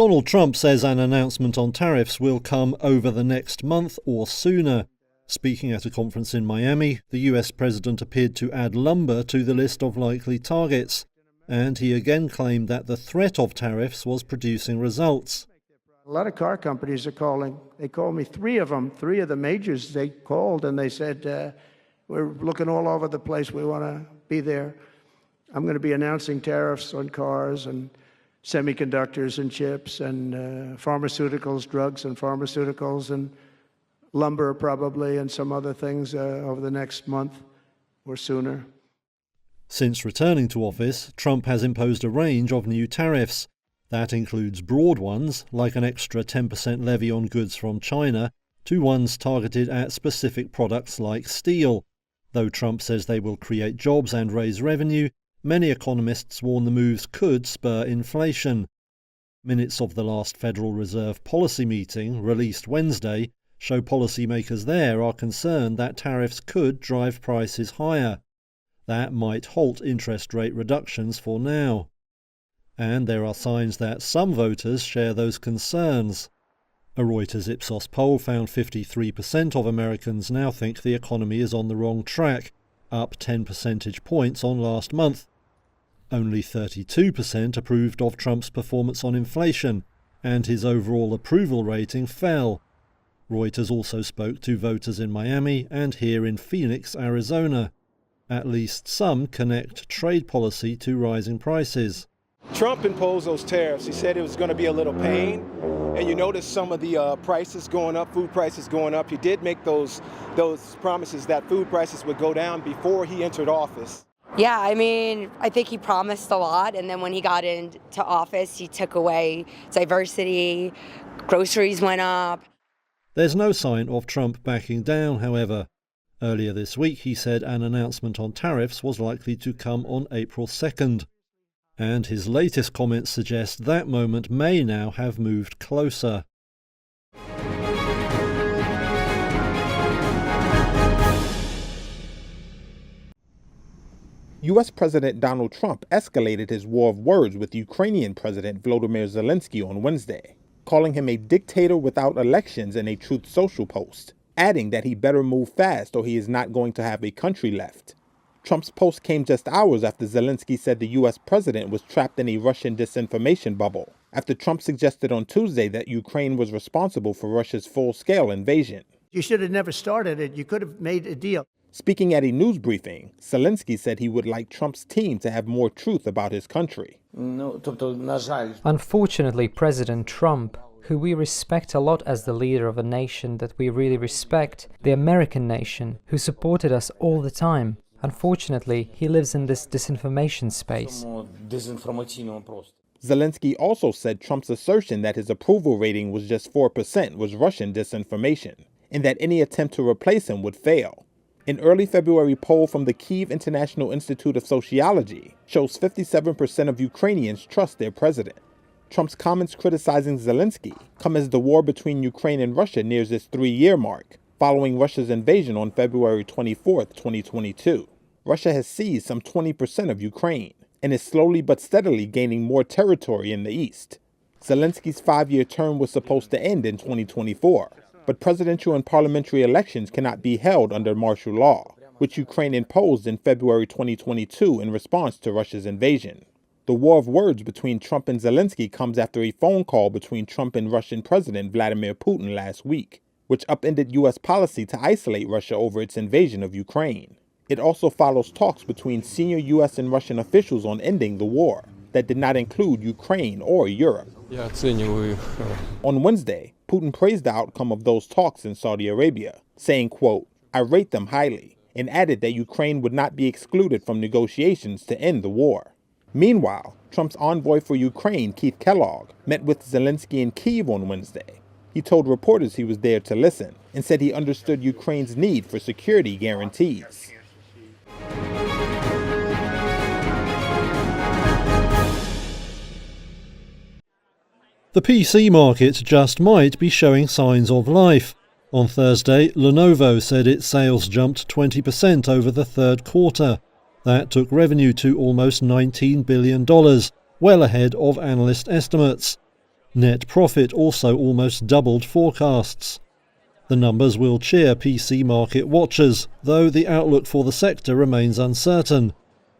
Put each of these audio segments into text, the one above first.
Donald Trump says an announcement on tariffs will come over the next month or sooner. Speaking at a conference in Miami, the US president appeared to add lumber to the list of likely targets, and he again claimed that the threat of tariffs was producing results. A lot of car companies are calling. They called me, three of the majors, they called and they said, we're looking all over the place, we want to be there. I'm going to be announcing tariffs on cars and semiconductors and chips and pharmaceuticals, drugs and pharmaceuticals, and lumber probably, and some other things over the next month or sooner. Since returning to office, Trump has imposed a range of new tariffs. That includes broad ones, like an extra 10% levy on goods from China, to ones targeted at specific products like steel. Though Trump says they will create jobs and raise revenue, many economists warn the moves could spur inflation. Minutes of the last Federal Reserve policy meeting, released Wednesday, show policymakers there are concerned that tariffs could drive prices higher. That might halt interest rate reductions for now. And there are signs that some voters share those concerns. A Reuters Ipsos poll found 53% of Americans now think the economy is on the wrong track, up 10 percentage points on last month. Only 32% approved of Trump's performance on inflation, and his overall approval rating fell. Reuters also spoke to voters in Miami and here in Phoenix, Arizona. At least some connect trade policy to rising prices. Trump imposed those tariffs. He said it was going to be a little pain. And you notice some of the prices going up, food prices going up. He did make those promises that food prices would go down before he entered office. Yeah, I mean, I think he promised a lot, and then when he got into office, he took away diversity, groceries went up. There's no sign of Trump backing down, however. Earlier this week, he said an announcement on tariffs was likely to come on April 2nd. And his latest comments suggest that moment may now have moved closer. U.S. President Donald Trump escalated his war of words with Ukrainian President Volodymyr Zelensky on Wednesday, calling him a dictator without elections in a Truth Social post, adding that he better move fast or he is not going to have a country left. Trump's post came just hours after Zelensky said the U.S. president was trapped in a Russian disinformation bubble, after Trump suggested on Tuesday that Ukraine was responsible for Russia's full-scale invasion. You should have never started it. You could have made a deal. Speaking at a news briefing, Zelensky said he would like Trump's team to have more truth about his country. Unfortunately, President Trump, who we respect a lot as the leader of a nation that we really respect, the American nation, who supported us all the time, unfortunately, he lives in this disinformation space. Zelensky also said Trump's assertion that his approval rating was just 4% was Russian disinformation, and that any attempt to replace him would fail. An early February poll from the Kyiv International Institute of Sociology shows 57% of Ukrainians trust their president. Trump's comments criticizing Zelensky come as the war between Ukraine and Russia nears its 3-year mark, following Russia's invasion on February 24, 2022. Russia has seized some 20% of Ukraine and is slowly but steadily gaining more territory in the east. Zelensky's 5-year term was supposed to end in 2024, but presidential and parliamentary elections cannot be held under martial law, which Ukraine imposed in February 2022 in response to Russia's invasion. The war of words between Trump and Zelensky comes after a phone call between Trump and Russian President Vladimir Putin last week, which upended U.S. policy to isolate Russia over its invasion of Ukraine. It also follows talks between senior U.S. and Russian officials on ending the war that did not include Ukraine or Europe. On Wednesday, Putin praised the outcome of those talks in Saudi Arabia, saying, quote, "I rate them highly," and added that Ukraine would not be excluded from negotiations to end the war. Meanwhile, Trump's envoy for Ukraine, Keith Kellogg, met with Zelensky in Kyiv on Wednesday. He told reporters he was there to listen and said he understood Ukraine's need for security guarantees. The PC market just might be showing signs of life. On Thursday, Lenovo said its sales jumped 20% over the third quarter. That took revenue to almost $19 billion, well ahead of analyst estimates. Net profit also almost doubled forecasts. The numbers will cheer PC market watchers, though the outlook for the sector remains uncertain.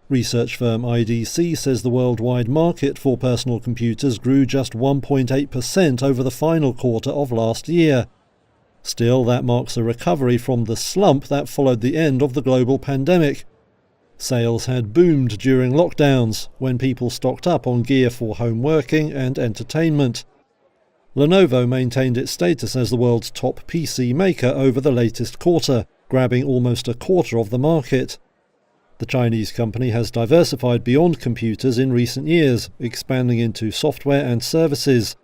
Research firm IDC says the worldwide market for personal computers grew just 1.8% over the final quarter of last year. Still, that marks a recovery from the slump that followed the end of the global pandemic. Sales had boomed during lockdowns, when people stocked up on gear for home working and entertainment. Lenovo maintained its status as the world's top PC maker over the latest quarter, grabbing almost a quarter of the market. The Chinese company has diversified beyond computers in recent years, expanding into software and services.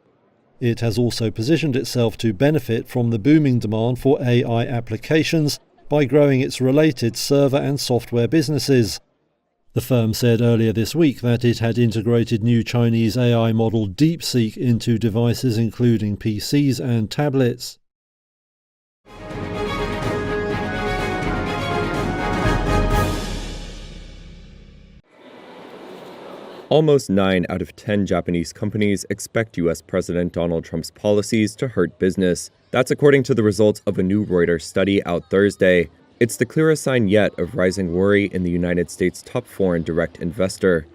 It has also positioned itself to benefit from the booming demand for AI applications by growing its related server and software businesses. The firm said earlier this week that it had integrated new Chinese AI model DeepSeek into devices including PCs and tablets. Almost 9 out of 10 Japanese companies expect U.S. President Donald Trump's policies to hurt business. That's according to the results of a new Reuters study out Thursday. It's the clearest sign yet of rising worry in the United States' top foreign direct investor.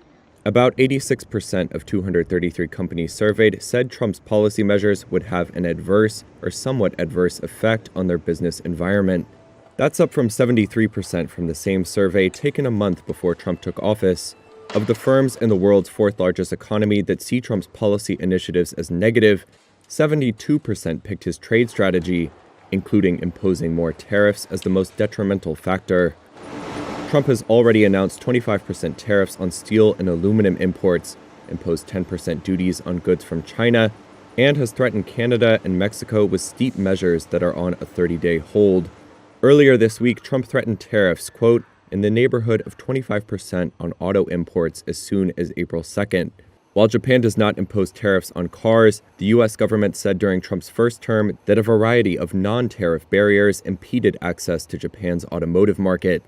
About 86% of 233 companies surveyed said Trump's policy measures would have an adverse or somewhat adverse effect on their business environment. That's up from 73% from the same survey taken a month before Trump took office. Of the firms in the world's fourth largest economy that see Trump's policy initiatives as negative, 72% picked his trade strategy, including imposing more tariffs as the most detrimental factor. Trump has already announced 25% tariffs on steel and aluminum imports, imposed 10% duties on goods from China, and has threatened Canada and Mexico with steep measures that are on a 30-day hold. Earlier this week, Trump threatened tariffs, quote, in the neighborhood of 25% on auto imports as soon as April 2nd. While Japan does not impose tariffs on cars, the U.S. government said during Trump's first term that a variety of non-tariff barriers impeded access to Japan's automotive market.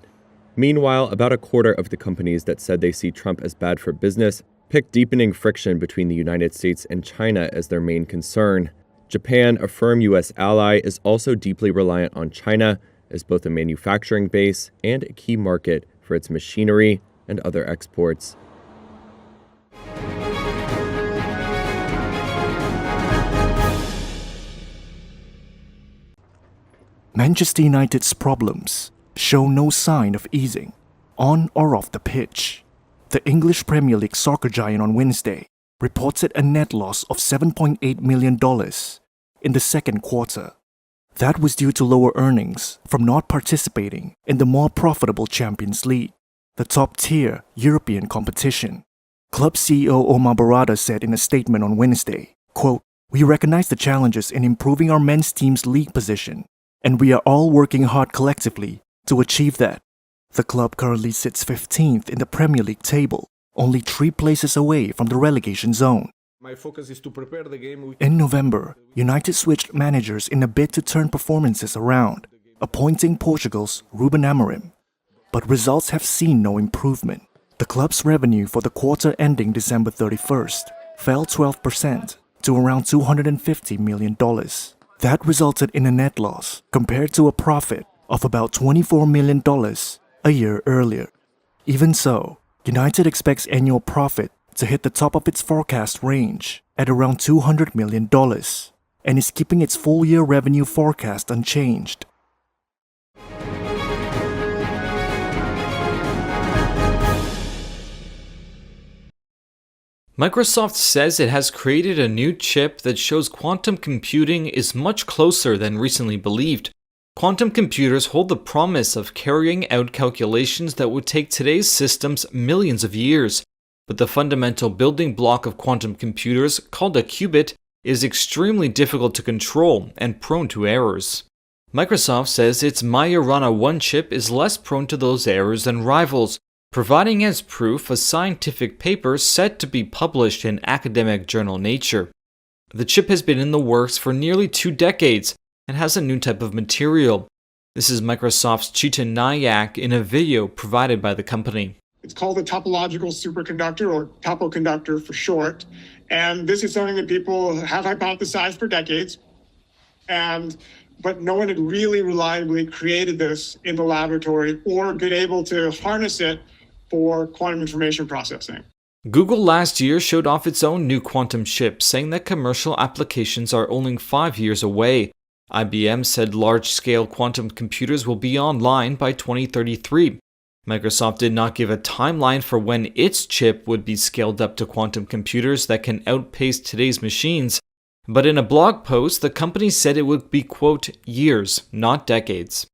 Meanwhile, about a quarter of the companies that said they see Trump as bad for business picked deepening friction between the United States and China as their main concern. Japan, a firm U.S. ally, is also deeply reliant on China as both a manufacturing base and a key market for its machinery and other exports. Manchester United's problems show no sign of easing, on or off the pitch. The English Premier League soccer giant on Wednesday reported a net loss of $7.8 million in the second quarter. That was due to lower earnings from not participating in the more profitable Champions League, the top-tier European competition. Club CEO Omar Barada said in a statement on Wednesday, quote, "We recognize the challenges in improving our men's team's league position, and we are all working hard collectively to achieve that." The club currently sits 15th in the Premier League table, only 3 places away from the relegation zone. My focus is to prepare the game. In November, United switched managers in a bid to turn performances around, appointing Portugal's Ruben Amorim. But results have seen no improvement. The club's revenue for the quarter ending December 31st fell 12% to around $250 million. That resulted in a net loss compared to a profit of about $24 million a year earlier. Even so, United expects annual profit to hit the top of its forecast range at around $200 million and is keeping its full-year revenue forecast unchanged. Microsoft says it has created a new chip that shows quantum computing is much closer than recently believed. Quantum computers hold the promise of carrying out calculations that would take today's systems millions of years. But the fundamental building block of quantum computers, called a qubit, is extremely difficult to control and prone to errors. Microsoft says its Majorana 1 chip is less prone to those errors than rivals, providing as proof a scientific paper set to be published in academic journal Nature. The chip has been in the works for nearly 2 decades and has a new type of material. This is Microsoft's Chetan Nayak in a video provided by the company. It's called a topological superconductor, or topoconductor for short. And this is something that people have hypothesized for decades. But no one had really reliably created this in the laboratory or been able to harness it for quantum information processing. Google last year showed off its own new quantum chip, saying that commercial applications are only 5 years away. IBM said large-scale quantum computers will be online by 2033. Microsoft did not give a timeline for when its chip would be scaled up to quantum computers that can outpace today's machines, but in a blog post, the company said it would be, quote, years, not decades.